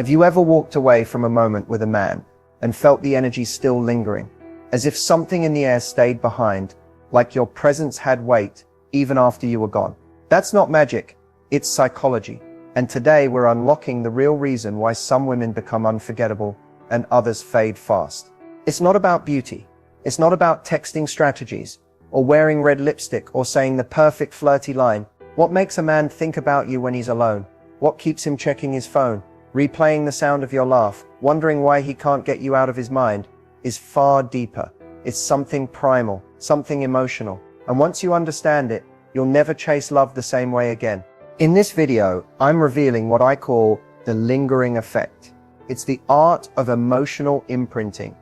Have you ever walked away from a moment with a man and felt the energy still lingering, as if something in the air stayed behind, like your presence had weight even after you were gone? That's not magic, it's psychology. And today we're unlocking the real reason why some women become unforgettable and others fade fast. It's not about beauty. It's not about texting strategies or wearing red lipstick or saying the perfect flirty line. What makes a man think about you when he's alone? What keeps him checking his phone, replaying the sound of your laugh, wondering why he can't get you out of his mind, is far deeper. It's something primal, something emotional. And once you understand it, you'll never chase love the same way again. In this video, I'm revealing what I call the lingering effect. It's the art of emotional imprinting.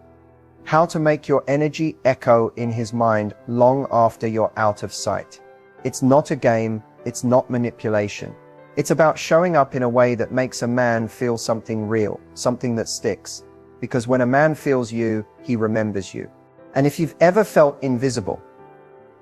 How to make your energy echo in his mind long after you're out of sight. It's not a game, it's not manipulation. It's about showing up in a way that makes a man feel something real, something that sticks. Because when a man feels you, he remembers you. And if you've ever felt invisible,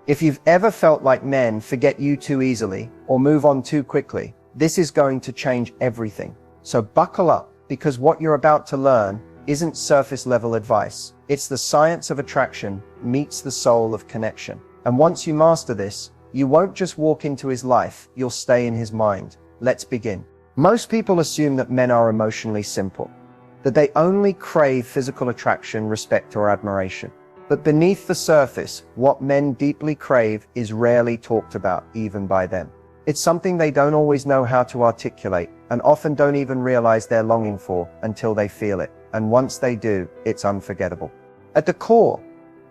if you've ever felt like men forget you too easily or move on too quickly, this is going to change everything. So buckle up, because what you're about to learn isn't surface level advice. It's the science of attraction meets the soul of connection. And once you master this, you won't just walk into his life, you'll stay in his mind. Let's begin. Most people assume that men are emotionally simple, that they only crave physical attraction, respect, or admiration. But beneath the surface, what men deeply crave is rarely talked about, even by them. It's something they don't always know how to articulate, and often don't even realize they're longing for until they feel it. And once they do, it's unforgettable. At the core,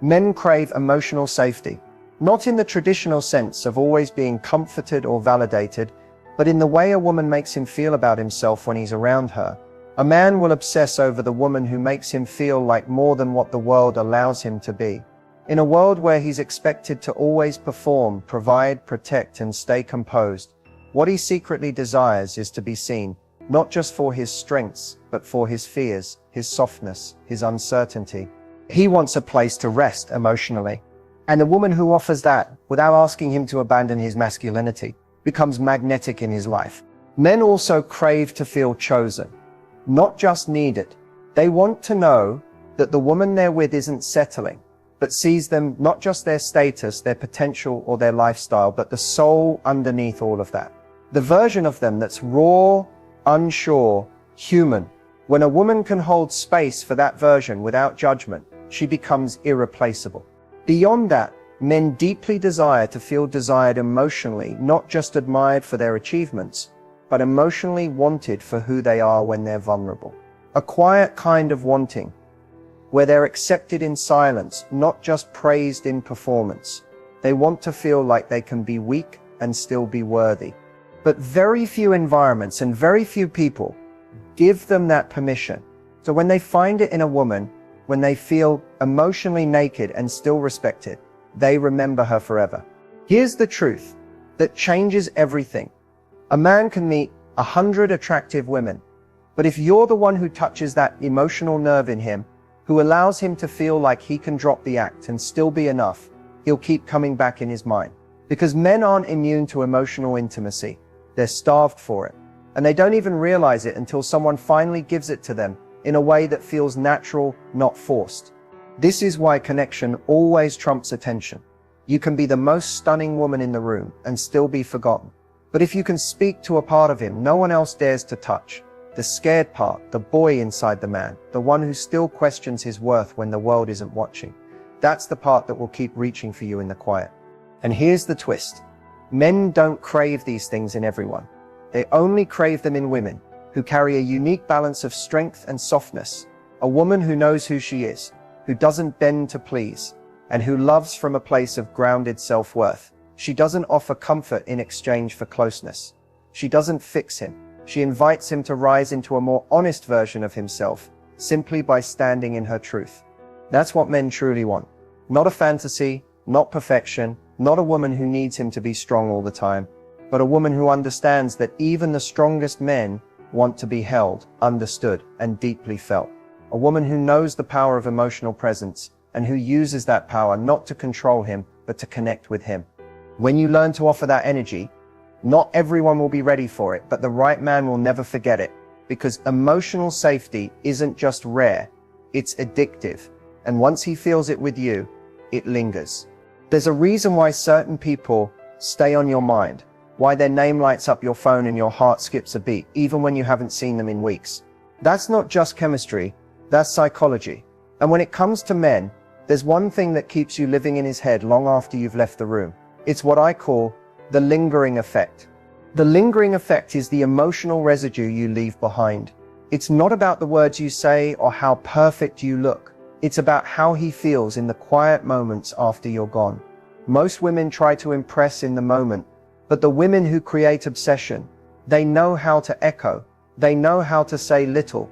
men crave emotional safety, not in the traditional sense of always being comforted or validated, but in the way a woman makes him feel about himself when he's around her. A man will obsess over the woman who makes him feel like more than what the world allows him to be. In a world where he's expected to always perform, provide, protect, and stay composed, what he secretly desires is to be seen, not just for his strengths, but for his fears, his softness, his uncertainty. He wants a place to rest emotionally. And the woman who offers that, without asking him to abandon his masculinity, becomes magnetic in his life. Men also crave to feel chosen, not just needed. They want to know that the woman they're with isn't settling, but sees them not just their status, their potential, or their lifestyle, but the soul underneath all of that. The version of them that's raw, unsure, human. When a woman can hold space for that version without judgment, she becomes irreplaceable. Beyond that, men deeply desire to feel desired emotionally, not just admired for their achievements, but emotionally wanted for who they are when they're vulnerable. A quiet kind of wanting, where they're accepted in silence, not just praised in performance. They want to feel like they can be weak and still be worthy. But very few environments and very few people give them that permission. So when they find it in a woman, when they feel emotionally naked and still respected, they remember her forever. Here's the truth that changes everything. A man can meet 100 attractive women, but if you're the one who touches that emotional nerve in him, who allows him to feel like he can drop the act and still be enough, he'll keep coming back in his mind. Because men aren't immune to emotional intimacy. They're starved for it. And they don't even realize it until someone finally gives it to them in a way that feels natural, not forced. This is why connection always trumps attention. You can be the most stunning woman in the room and still be forgotten. But if you can speak to a part of him no one else dares to touch, the scared part, the boy inside the man, the one who still questions his worth when the world isn't watching, that's the part that will keep reaching for you in the quiet. And here's the twist. Men don't crave these things in everyone. They only crave them in women who carry a unique balance of strength and softness. A woman who knows who she is, who doesn't bend to please, and who loves from a place of grounded self-worth. She doesn't offer comfort in exchange for closeness. She doesn't fix him. She invites him to rise into a more honest version of himself, simply by standing in her truth. That's what men truly want. Not a fantasy, not perfection, not a woman who needs him to be strong all the time, but a woman who understands that even the strongest men want to be held, understood, and deeply felt. A woman who knows the power of emotional presence and who uses that power not to control him, but to connect with him. When you learn to offer that energy, not everyone will be ready for it, but the right man will never forget it. because emotional safety isn't just rare, it's addictive. And once he feels it with you, it lingers. There's a reason why certain people stay on your mind, why their name lights up your phone and your heart skips a beat, even when you haven't seen them in weeks. That's not just chemistry, that's psychology. And when it comes to men, there's one thing that keeps you living in his head long after you've left the room. It's what I call the lingering effect. The lingering effect is the emotional residue you leave behind. It's not about the words you say or how perfect you look. It's about how he feels in the quiet moments after you're gone. Most women try to impress in the moment, but the women who create obsession, they know how to echo. They know how to say little,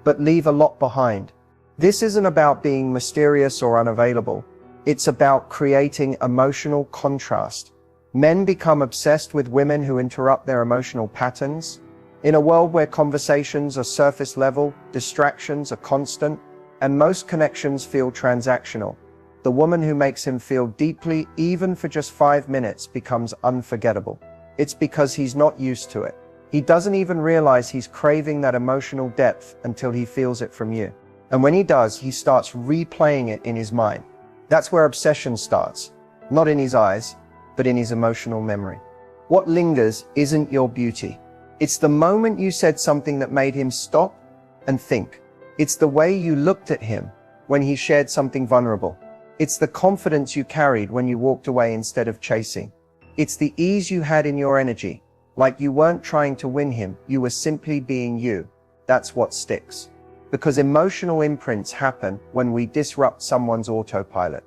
but leave a lot behind. This isn't about being mysterious or unavailable. It's about creating emotional contrast. Men become obsessed with women who interrupt their emotional patterns. In a world where conversations are surface level, distractions are constant, and most connections feel transactional, the woman who makes him feel deeply, even for just 5 minutes, becomes unforgettable. It's because he's not used to it. He doesn't even realize he's craving that emotional depth until he feels it from you. And when he does, he starts replaying it in his mind. That's where obsession starts, not in his eyes, but in his emotional memory. What lingers isn't your beauty. It's the moment you said something that made him stop and think. It's the way you looked at him when he shared something vulnerable. It's the confidence you carried when you walked away instead of chasing. It's the ease you had in your energy, like you weren't trying to win him, you were simply being you. That's what sticks. Because emotional imprints happen when we disrupt someone's autopilot.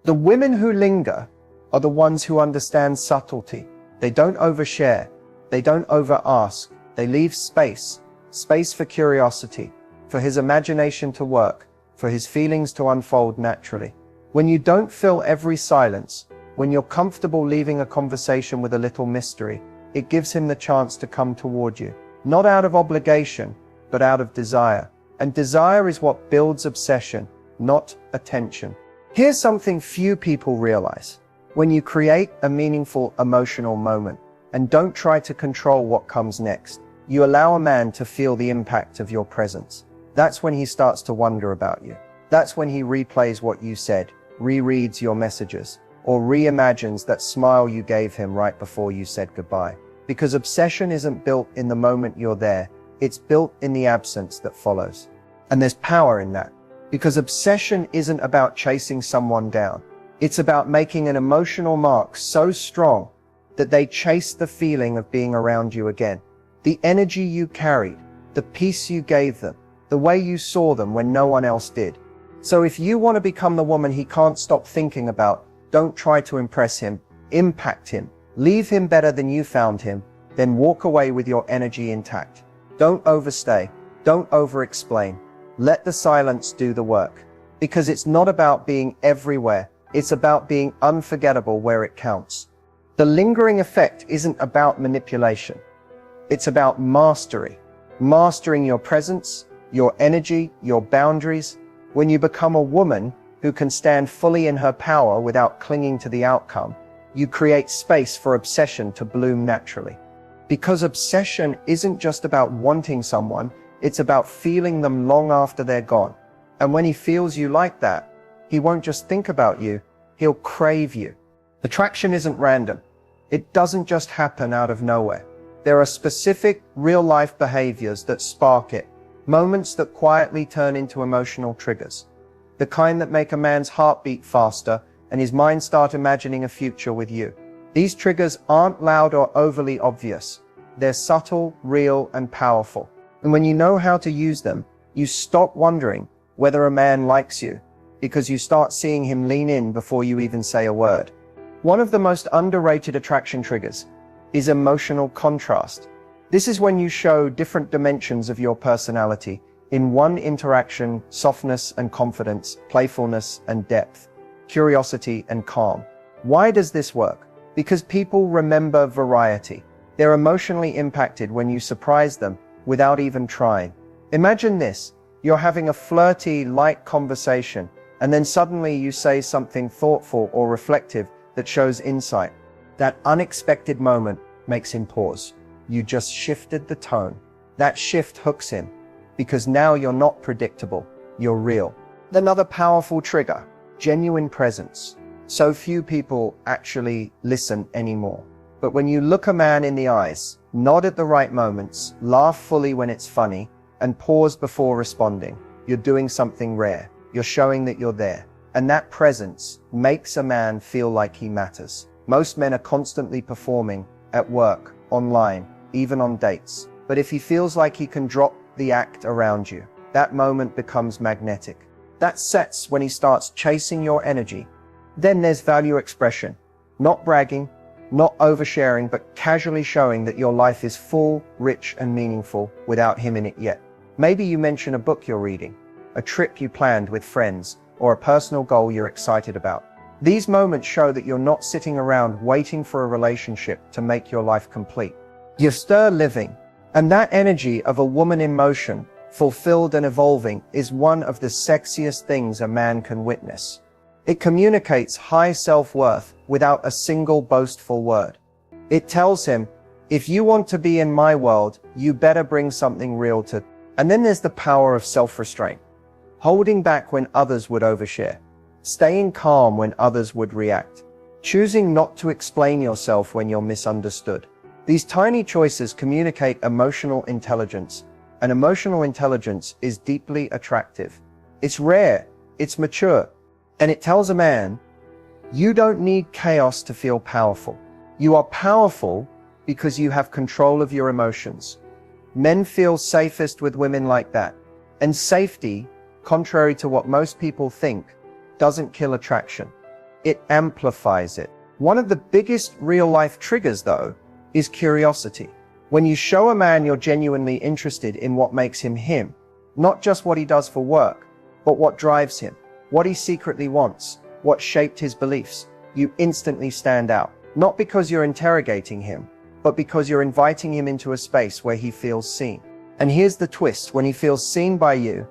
The women who linger are the ones who understand subtlety. They don't overshare. They don't over-ask. They leave space for curiosity, for his imagination to work, for his feelings to unfold naturally. When you don't fill every silence, when you're comfortable leaving a conversation with a little mystery, it gives him the chance to come toward you. Not out of obligation, but out of desire. And desire is what builds obsession, not attention. Here's something few people realize. When you create a meaningful emotional moment and don't try to control what comes next, you allow a man to feel the impact of your presence. That's when he starts to wonder about you. That's when he replays what you said, rereads your messages, or reimagines that smile you gave him right before you said goodbye. Because obsession isn't built in the moment you're there, it's built in the absence that follows. And there's power in that. Because obsession isn't about chasing someone down. It's about making an emotional mark so strong that they chase the feeling of being around you again. The energy you carried, the peace you gave them, the way you saw them when no one else did. So if you want to become the woman he can't stop thinking about, don't try to impress him, impact him, leave him better than you found him, then walk away with your energy intact. Don't overstay, don't over-explain. Let the silence do the work. Because it's not about being everywhere, it's about being unforgettable where it counts. The lingering effect isn't about manipulation. It's about mastery. Mastering your presence, your energy, your boundaries. When you become a woman who can stand fully in her power without clinging to the outcome, you create space for obsession to bloom naturally. Because obsession isn't just about wanting someone, it's about feeling them long after they're gone. And when he feels you like that, he won't just think about you, he'll crave you. Attraction isn't random. It doesn't just happen out of nowhere. There are specific, real-life behaviors that spark it. Moments that quietly turn into emotional triggers. The kind that make a man's heart beat faster and his mind start imagining a future with you. These triggers aren't loud or overly obvious. They're subtle, real, and powerful. And when you know how to use them, you stop wondering whether a man likes you, because you start seeing him lean in before you even say a word. One of the most underrated attraction triggers is emotional contrast. This is when you show different dimensions of your personality in one interaction: softness and confidence, playfulness and depth, curiosity and calm. Why does this work? Because people remember variety. They're emotionally impacted when you surprise them without even trying. Imagine this: you're having a flirty, light conversation, and then suddenly you say something thoughtful or reflective that shows insight. That unexpected moment makes him pause. You just shifted the tone. That shift hooks him, because now you're not predictable, you're real. Another powerful trigger, genuine presence. So few people actually listen anymore. But when you look a man in the eyes, nod at the right moments, laugh fully when it's funny, and pause before responding, you're doing something rare. You're showing that you're there. And that presence makes a man feel like he matters. Most men are constantly performing at work, online, even on dates. But if he feels like he can drop the act around you, that moment becomes magnetic. That sets when he starts chasing your energy. Then there's value expression. Not bragging, not oversharing, but casually showing that your life is full, rich, and meaningful without him in it yet. Maybe you mention a book you're reading, a trip you planned with friends, or a personal goal you're excited about. These moments show that you're not sitting around waiting for a relationship to make your life complete. You stir living, and that energy of a woman in motion, fulfilled and evolving, is one of the sexiest things a man can witness. It communicates high self-worth without a single boastful word. It tells him, if you want to be in my world, you better bring something real to. And then there's the power of self-restraint. Holding back when others would overshare. Staying calm when others would react. Choosing not to explain yourself when you're misunderstood. These tiny choices communicate emotional intelligence, and emotional intelligence is deeply attractive. It's rare, it's mature, and it tells a man, you don't need chaos to feel powerful. You are powerful because you have control of your emotions. Men feel safest with women like that. And safety, contrary to what most people think, doesn't kill attraction. It amplifies it. One of the biggest real-life triggers, though, is curiosity. When you show a man you're genuinely interested in what makes him him, not just what he does for work, but what drives him, what he secretly wants, what shaped his beliefs, you instantly stand out. Not because you're interrogating him, but because you're inviting him into a space where he feels seen. And here's the twist: when he feels seen by you,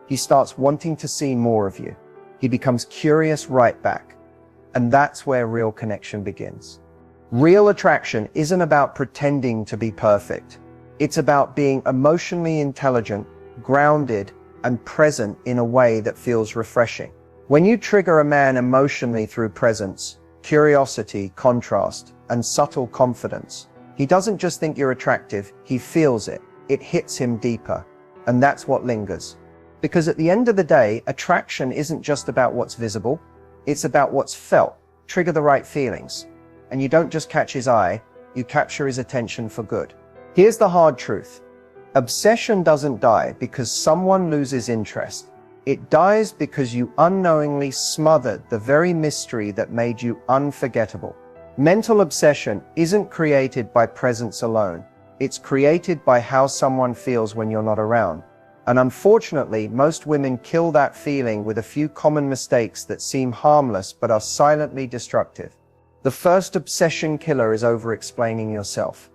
he starts wanting to see more of you. He becomes curious right back. And that's where real connection begins. Real attraction isn't about pretending to be perfect. It's about being emotionally intelligent, grounded, and present in a way that feels refreshing. When you trigger a man emotionally through presence, curiosity, contrast, and subtle confidence, he doesn't just think you're attractive, he feels it. It hits him deeper. And that's what lingers. Because at the end of the day, attraction isn't just about what's visible, it's about what's felt. Trigger the right feelings. And you don't just catch his eye, you capture his attention for good. Here's the hard truth. Obsession doesn't die because someone loses interest. It dies because you unknowingly smothered the very mystery that made you unforgettable. Mental obsession isn't created by presence alone. It's created by how someone feels when you're not around. And unfortunately, most women kill that feeling with a few common mistakes that seem harmless but are silently destructive. The first obsession killer is over-explaining yourself.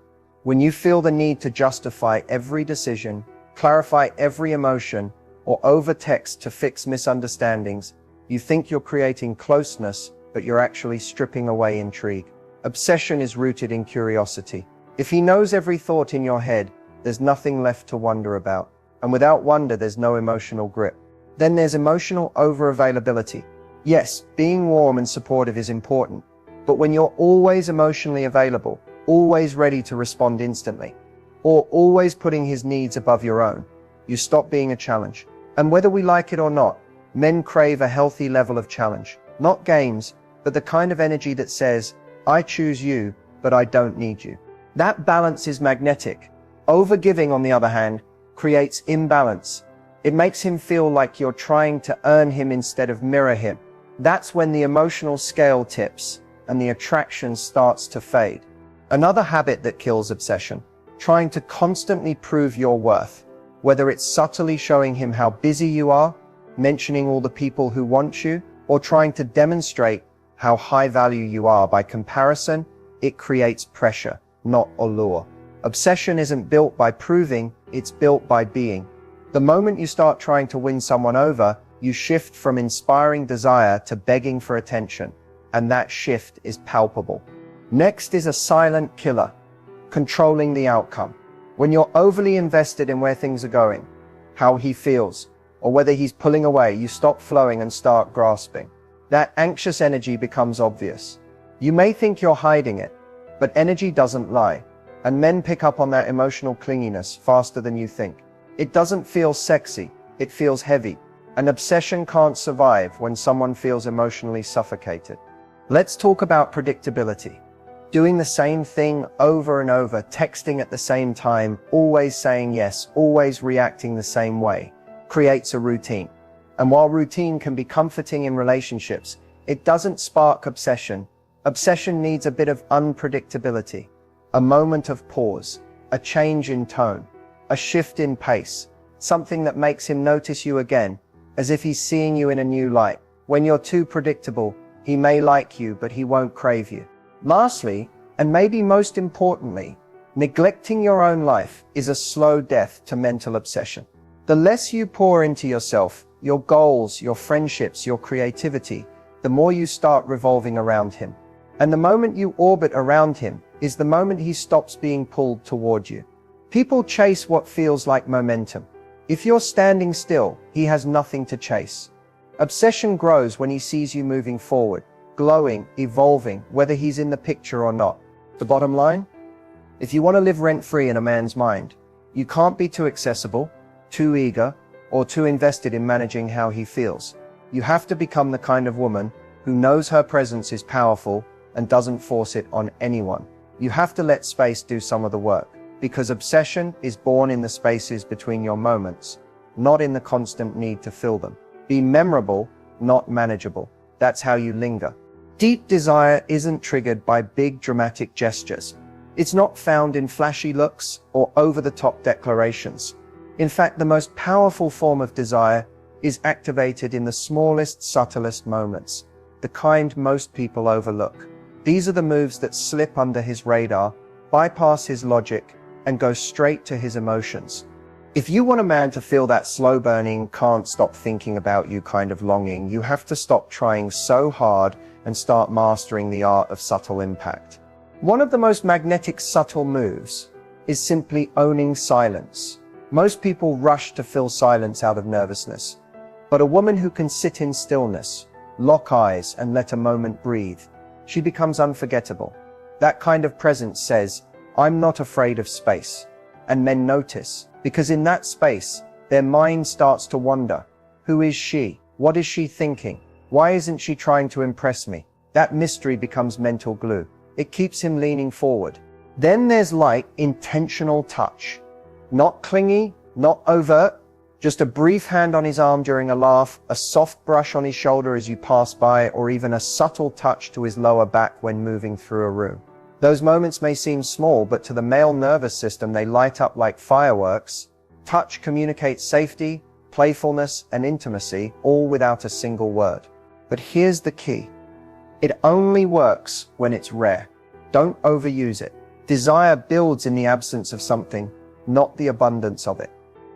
When you feel the need to justify every decision, clarify every emotion, or over-text to fix misunderstandings, you think you're creating closeness, but you're actually stripping away intrigue. Obsession is rooted in curiosity. If he knows every thought in your head, there's nothing left to wonder about. And without wonder, there's no emotional grip. Then there's emotional over-availability. Yes, being warm and supportive is important, but when you're always emotionally available, always ready to respond instantly, or always putting his needs above your own, you stop being a challenge. And whether we like it or not, men crave a healthy level of challenge. Not games, but the kind of energy that says, I choose you, but I don't need you. That balance is magnetic. Overgiving, on the other hand, creates imbalance. It makes him feel like you're trying to earn him instead of mirror him. That's when the emotional scale tips and the attraction starts to fade. Another habit that kills obsession, trying to constantly prove your worth. Whether it's subtly showing him how busy you are, mentioning all the people who want you, or trying to demonstrate how high value you are by comparison, it creates pressure, not allure. Obsession isn't built by proving, it's built by being. The moment you start trying to win someone over, you shift from inspiring desire to begging for attention, and that shift is palpable. Next is a silent killer, controlling the outcome. When you're overly invested in where things are going, how he feels, or whether he's pulling away, you stop flowing and start grasping. That anxious energy becomes obvious. You may think you're hiding it, but energy doesn't lie, and men pick up on that emotional clinginess faster than you think. It doesn't feel sexy, it feels heavy. An obsession can't survive when someone feels emotionally suffocated. Let's talk about predictability. Doing the same thing over and over, texting at the same time, always saying yes, always reacting the same way, creates a routine. And while routine can be comforting in relationships, it doesn't spark obsession. Obsession needs a bit of unpredictability, a moment of pause, a change in tone, a shift in pace, something that makes him notice you again, as if he's seeing you in a new light. When you're too predictable, he may like you, but he won't crave you. Lastly, and maybe most importantly, neglecting your own life is a slow death to mental obsession. The less you pour into yourself, your goals, your friendships, your creativity, the more you start revolving around him. And the moment you orbit around him is the moment he stops being pulled toward you. People chase what feels like momentum. If you're standing still, he has nothing to chase. Obsession grows when he sees you moving forward, glowing, evolving, whether he's in the picture or not. The bottom line? If you want to live rent-free in a man's mind, you can't be too accessible, too eager, or too invested in managing how he feels. You have to become the kind of woman who knows her presence is powerful and doesn't force it on anyone. You have to let space do some of the work, because obsession is born in the spaces between your moments, not in the constant need to fill them. Be memorable, not manageable. That's how you linger. Deep desire isn't triggered by big dramatic gestures. It's not found in flashy looks or over-the-top declarations. In fact, the most powerful form of desire is activated in the smallest, subtlest moments, the kind most people overlook. These are the moves that slip under his radar, bypass his logic, and go straight to his emotions. If you want a man to feel that slow-burning, can't stop thinking about you kind of longing, you have to stop trying so hard and start mastering the art of subtle impact. One of the most magnetic subtle moves is simply owning silence. Most people rush to fill silence out of nervousness, but a woman who can sit in stillness, lock eyes, and let a moment breathe, she becomes unforgettable. That kind of presence says, "I'm not afraid of space." And men notice, because in that space, their mind starts to wonder. Who is she? What is she thinking? Why isn't she trying to impress me? That mystery becomes mental glue. It keeps him leaning forward. Then there's light, intentional touch. Not clingy, not overt, just a brief hand on his arm during a laugh, a soft brush on his shoulder as you pass by, or even a subtle touch to his lower back when moving through a room. Those moments may seem small, but to the male nervous system, they light up like fireworks. Touch communicates safety, playfulness, and intimacy, all without a single word. But here's the key. It only works when it's rare. Don't overuse it. Desire builds in the absence of something, not the abundance of it.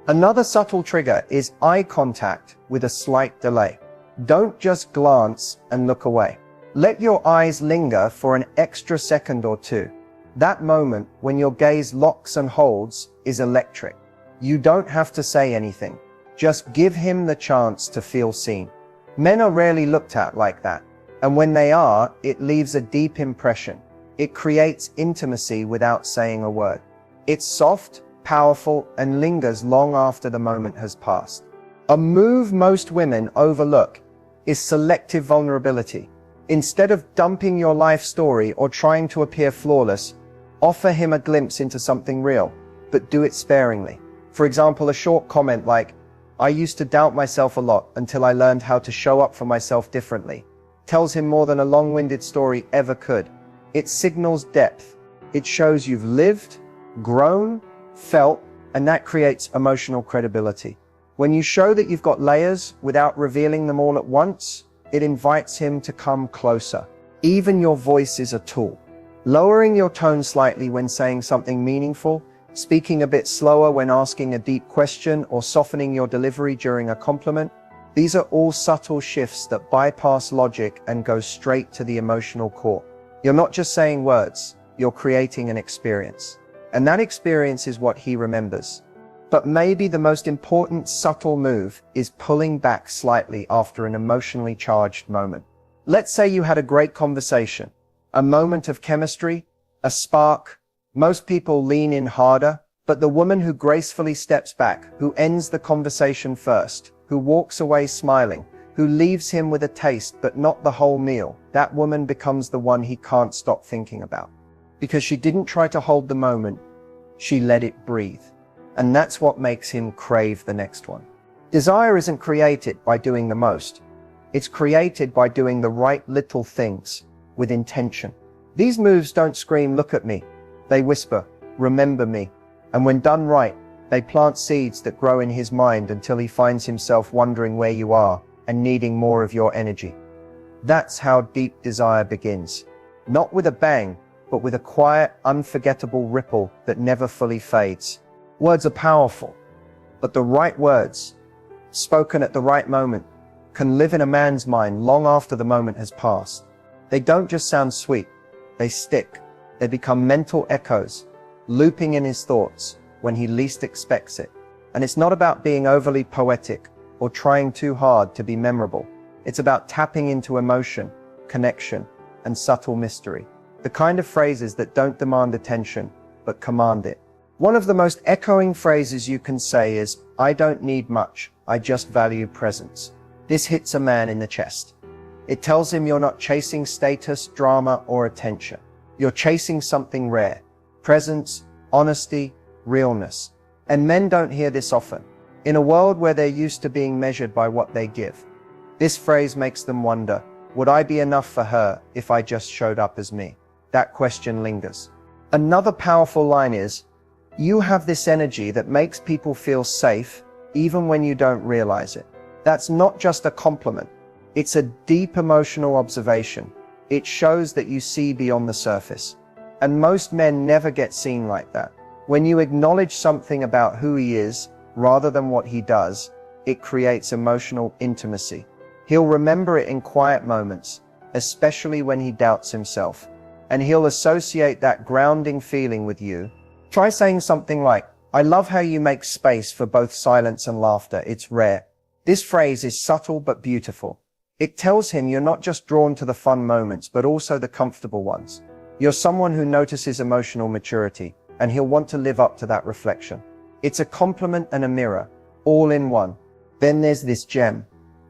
Another subtle trigger is eye contact with a slight delay. Don't just glance and look away. Let your eyes linger for an extra second or two. That moment when your gaze locks and holds is electric. You don't have to say anything. Just give him the chance to feel seen. Men are rarely looked at like that. And when they are, it leaves a deep impression. It creates intimacy without saying a word. It's soft, powerful, and lingers long after the moment has passed. A move most women overlook is selective vulnerability. Instead of dumping your life story or trying to appear flawless, offer him a glimpse into something real, but do it sparingly. For example, a short comment like, "I used to doubt myself a lot until I learned how to show up for myself differently," tells him more than a long-winded story ever could. It signals depth. It shows you've lived, grown, felt, and that creates emotional credibility. When you show that you've got layers without revealing them all at once, it invites him to come closer. Even your voice is a tool. Lowering your tone slightly when saying something meaningful, speaking a bit slower when asking a deep question, or softening your delivery during a compliment, these are all subtle shifts that bypass logic and go straight to the emotional core. You're not just saying words, you're creating an experience. And that experience is what he remembers. But maybe the most important subtle move is pulling back slightly after an emotionally charged moment. Let's say you had a great conversation, a moment of chemistry, a spark. Most people lean in harder, but the woman who gracefully steps back, who ends the conversation first, who walks away smiling, who leaves him with a taste but not the whole meal, that woman becomes the one he can't stop thinking about. Because she didn't try to hold the moment, she let it breathe. And that's what makes him crave the next one. Desire isn't created by doing the most. It's created by doing the right little things with intention. These moves don't scream, "Look at me." They whisper, "Remember me." And when done right, they plant seeds that grow in his mind until he finds himself wondering where you are and needing more of your energy. That's how deep desire begins. Not with a bang, but with a quiet, unforgettable ripple that never fully fades. Words are powerful, but the right words, spoken at the right moment, can live in a man's mind long after the moment has passed. They don't just sound sweet, they stick. They become mental echoes, looping in his thoughts when he least expects it. And it's not about being overly poetic or trying too hard to be memorable. It's about tapping into emotion, connection, and subtle mystery. The kind of phrases that don't demand attention, but command it. One of the most echoing phrases you can say is, "I don't need much, I just value presence." This hits a man in the chest. It tells him you're not chasing status, drama, or attention. You're chasing something rare. Presence, honesty, realness. And men don't hear this often. In a world where they're used to being measured by what they give, this phrase makes them wonder, would I be enough for her if I just showed up as me? That question lingers. Another powerful line is, "You have this energy that makes people feel safe, even when you don't realize it." That's not just a compliment. It's a deep emotional observation. It shows that you see beyond the surface. And most men never get seen like that. When you acknowledge something about who he is, rather than what he does, it creates emotional intimacy. He'll remember it in quiet moments, especially when he doubts himself. And he'll associate that grounding feeling with you. Try saying something like, "I love how you make space for both silence and laughter. It's rare." This phrase is subtle but beautiful. It tells him you're not just drawn to the fun moments, but also the comfortable ones. You're someone who notices emotional maturity, and he'll want to live up to that reflection. It's a compliment and a mirror, all in one. Then there's this gem.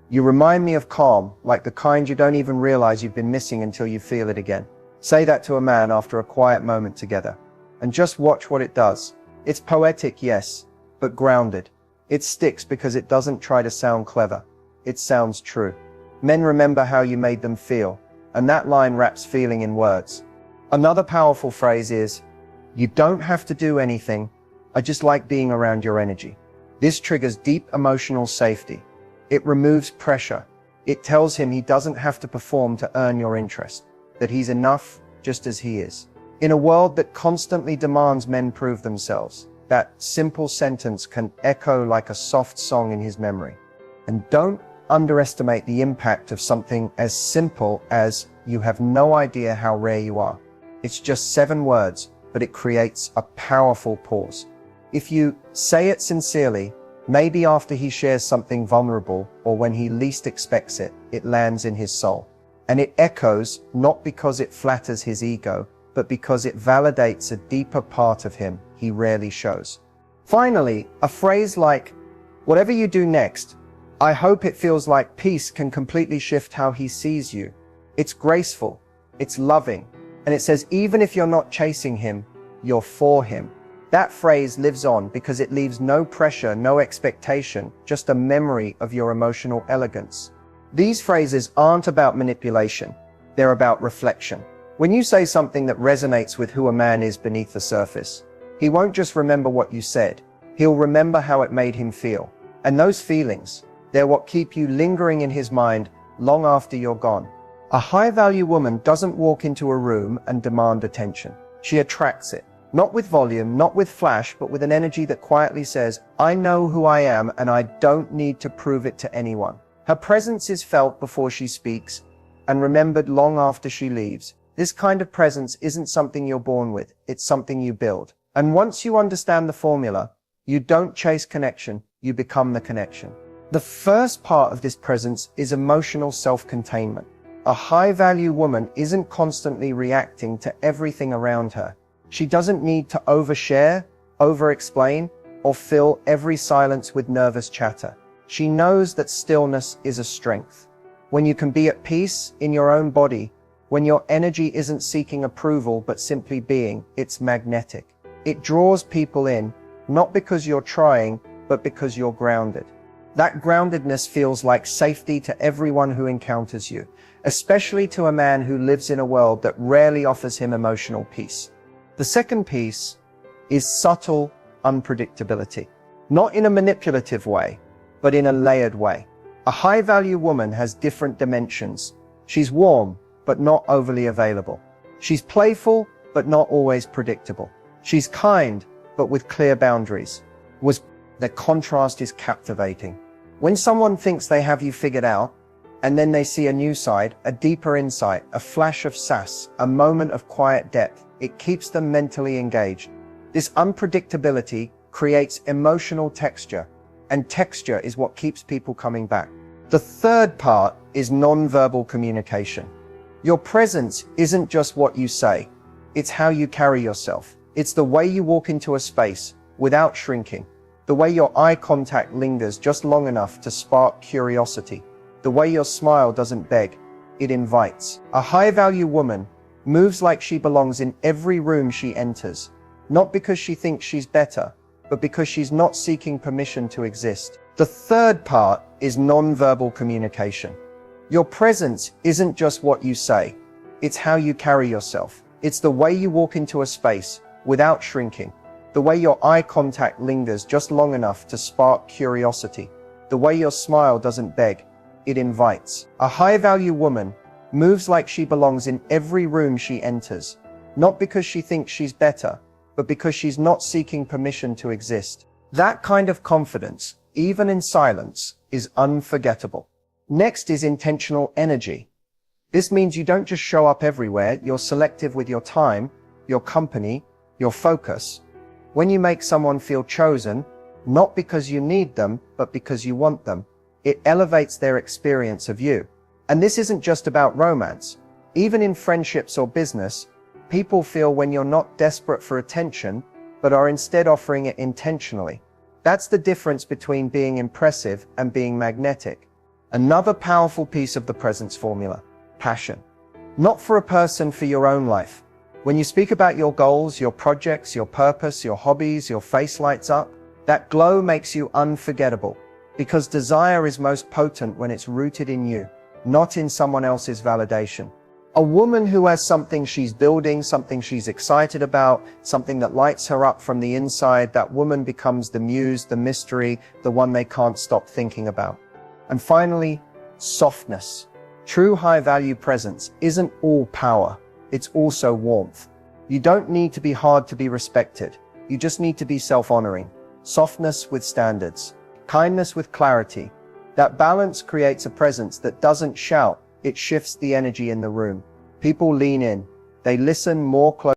"You remind me of calm, like the kind you don't even realize you've been missing until you feel it again." Say that to a man after a quiet moment together, and just watch what it does. It's poetic, yes, but grounded. It sticks because it doesn't try to sound clever. It sounds true. Men remember how you made them feel, and that line wraps feeling in words. Another powerful phrase is, "You don't have to do anything. I just like being around your energy." This triggers deep emotional safety. It removes pressure. It tells him he doesn't have to perform to earn your interest, that he's enough just as he is. In a world that constantly demands men prove themselves, that simple sentence can echo like a soft song in his memory. And don't underestimate the impact of something as simple as, "You have no idea how rare you are." It's just 7 words, but it creates a powerful pause. If you say it sincerely, maybe after he shares something vulnerable or when he least expects it, it lands in his soul. And it echoes not because it flatters his ego, but because it validates a deeper part of him he rarely shows. Finally, a phrase like, "Whatever you do next, I hope it feels like peace," can completely shift how he sees you. It's graceful, it's loving, and it says even if you're not chasing him, you're for him. That phrase lives on because it leaves no pressure, no expectation, just a memory of your emotional elegance. These phrases aren't about manipulation, they're about reflection. When you say something that resonates with who a man is beneath the surface, he won't just remember what you said, he'll remember how it made him feel. And those feelings, they're what keep you lingering in his mind long after you're gone. A high-value woman doesn't walk into a room and demand attention. She attracts it. Not with volume, not with flash, but with an energy that quietly says, "I know who I am and I don't need to prove it to anyone." Her presence is felt before she speaks and remembered long after she leaves. This kind of presence isn't something you're born with, it's something you build. And once you understand the formula, you don't chase connection, you become the connection. The first part of this presence is emotional self-containment. A high-value woman isn't constantly reacting to everything around her. She doesn't need to overshare, over-explain, or fill every silence with nervous chatter. She knows that stillness is a strength. When you can be at peace in your own body, when your energy isn't seeking approval but simply being, it's magnetic. It draws people in, not because you're trying, but because you're grounded. That groundedness feels like safety to everyone who encounters you, especially to a man who lives in a world that rarely offers him emotional peace. The second piece is subtle unpredictability. Not in a manipulative way, but in a layered way. A high-value woman has different dimensions. She's warm, but not overly available. She's playful, but not always predictable. She's kind, but with clear boundaries. The contrast is captivating. When someone thinks they have you figured out, and then they see a new side, a deeper insight, a flash of sass, a moment of quiet depth, it keeps them mentally engaged. This unpredictability creates emotional texture, and texture is what keeps people coming back. The third part is nonverbal communication. Your presence isn't just what you say, it's how you carry yourself. It's the way you walk into a space without shrinking, the way your eye contact lingers just long enough to spark curiosity, the way your smile doesn't beg, it invites. A high-value woman moves like she belongs in every room she enters, not because she thinks she's better, but because she's not seeking permission to exist. The third part is nonverbal communication. Your presence isn't just what you say, it's how you carry yourself. It's the way you walk into a space without shrinking, the way your eye contact lingers just long enough to spark curiosity, the way your smile doesn't beg, it invites. A high-value woman moves like she belongs in every room she enters, not because she thinks she's better, but because she's not seeking permission to exist. That kind of confidence, even in silence, is unforgettable. Next is intentional energy. This means you don't just show up everywhere, you're selective with your time, your company, your focus. When you make someone feel chosen, not because you need them, but because you want them, it elevates their experience of you. And this isn't just about romance. Even in friendships or business, people feel when you're not desperate for attention, but are instead offering it intentionally. That's the difference between being impressive and being magnetic. Another powerful piece of the presence formula: passion. Not for a person, for your own life. When you speak about your goals, your projects, your purpose, your hobbies, your face lights up. That glow makes you unforgettable, because desire is most potent when it's rooted in you, not in someone else's validation. A woman who has something she's building, something she's excited about, something that lights her up from the inside, that woman becomes the muse, the mystery, the one they can't stop thinking about. And finally, softness. True high-value presence isn't all power, it's also warmth. You don't need to be hard to be respected. You just need to be self-honoring. Softness with standards, kindness with clarity. That balance creates a presence that doesn't shout, it shifts the energy in the room. People lean in, they listen more closely.